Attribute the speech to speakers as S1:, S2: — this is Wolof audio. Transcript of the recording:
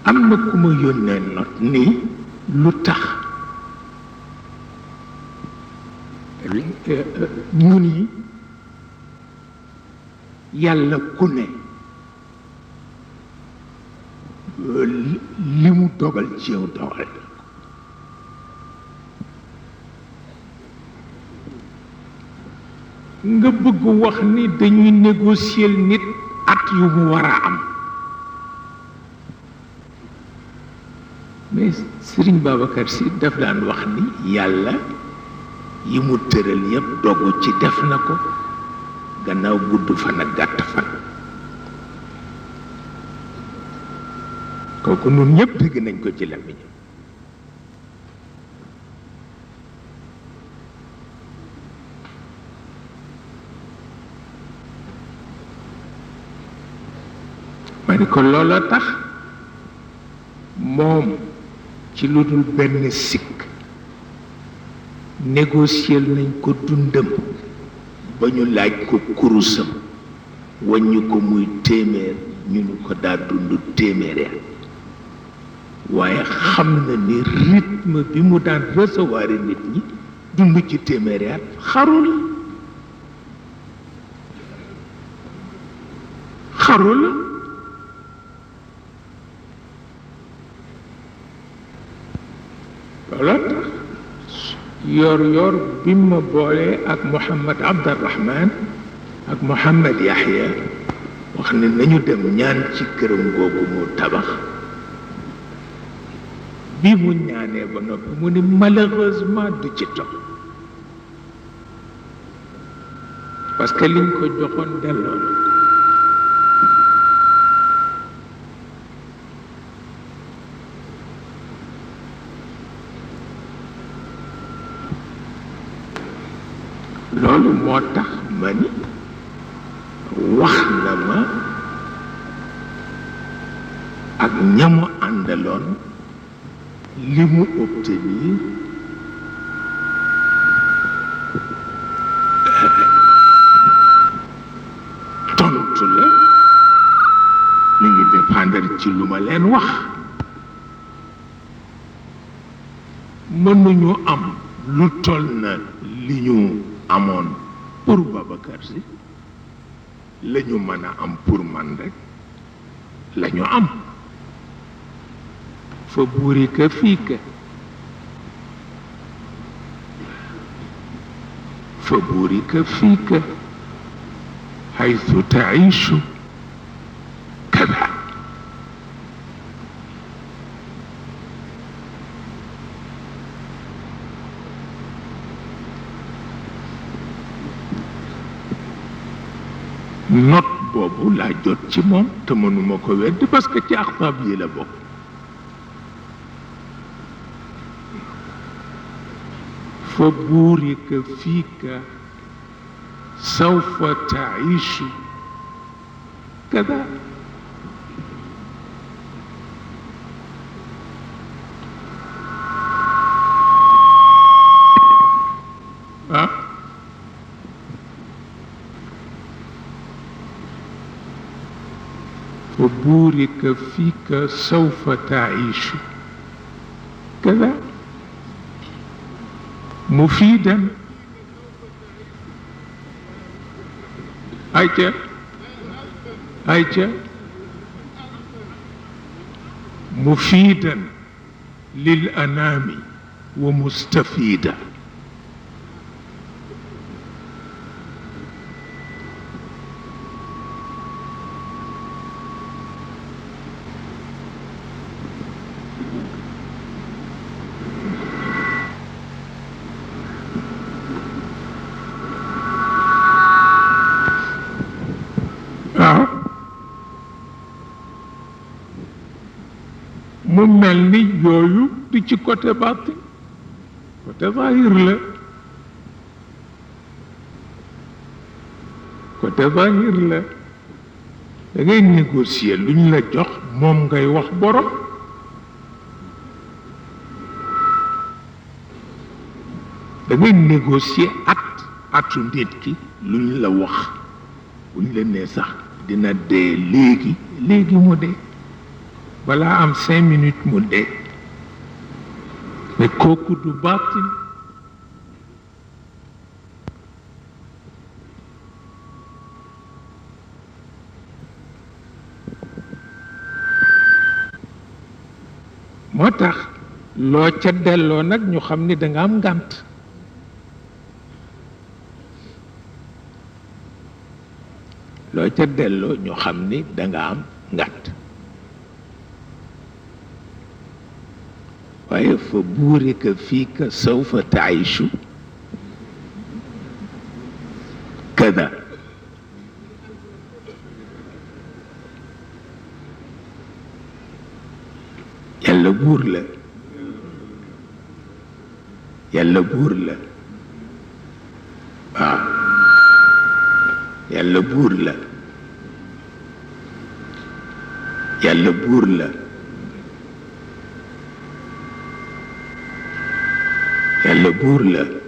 S1: am na ku ma yónnee not ni lu tax ñun yi yàlla ku ne li mu dogal ci yow dogal nga bëgg wax ni dañuy négocier nit at yu mu war a am mais Serigne Babacar Sy daf daan wax ni yàlla yi mu tëral yépp dogu ci def na ko gannaaw gudd fan ak gàtt fan kooku nun ñëpp dégg nañ ko ci làmmiñam ma ni ko loola tax moom ci lu dul benn sikk négocier nañ ko dundam ba ñu laaj ko kurusam wàññi ko muy téeméer ñu ni ko daa dund téeméer waaye xam na ni rythme bi mu daan recevoir nit ñi dund ci téeméer xarul loola tax yor bi ma boolee ak Mouhamad Abdarrahman ak Mouhamad Yahya wax ne nañu dem ñaan ci këram googu mu tabax bi mu ñaanee ba noppi mu ni malheureusement du ci toog parce que liñ ko joxoon delloo na loolu moo tax ma ni wax na ma ak ñamu àndaloon li mu obtenir tontu la mi ngi dépendre ci lu ma leen wax mënuñu am lu toll na li ñu amoon pour Babacar Sy la ñu mën a am pour man rek la ñu am fa burika fiika fa burika fiika haythu taishu kada note boobu laa jot ci moom te mënuma ko weddi parce que ci axtaab yi la bokk fa buurika fiika sawfa taishu kada ah فبورك فيك سوف تعيش كذا مفيدا أيجا مفيدا للأنام ومستفيدا mu mel ni yooyu du ci côté baatin côté zahir la côté zahir la da ngay négocier luñ la jox moom ngay wax borom da ngay négocier atu nit ki luñ la wax buñ la nee sax dina dee léegi mu dee
S2: balaa am 5 minutes mu dee mais kooku du baatin. moo tax loo ca delloo nag ñu xam ni danga am ngànt. loo ca delloo ñu xam ni danga am ngànt. waaye fa buurika fiika sawfa taishu kada yàlla buur la, yàlla buur la, waaw yàlla buur la, yàlla buur la, yàlla buur la.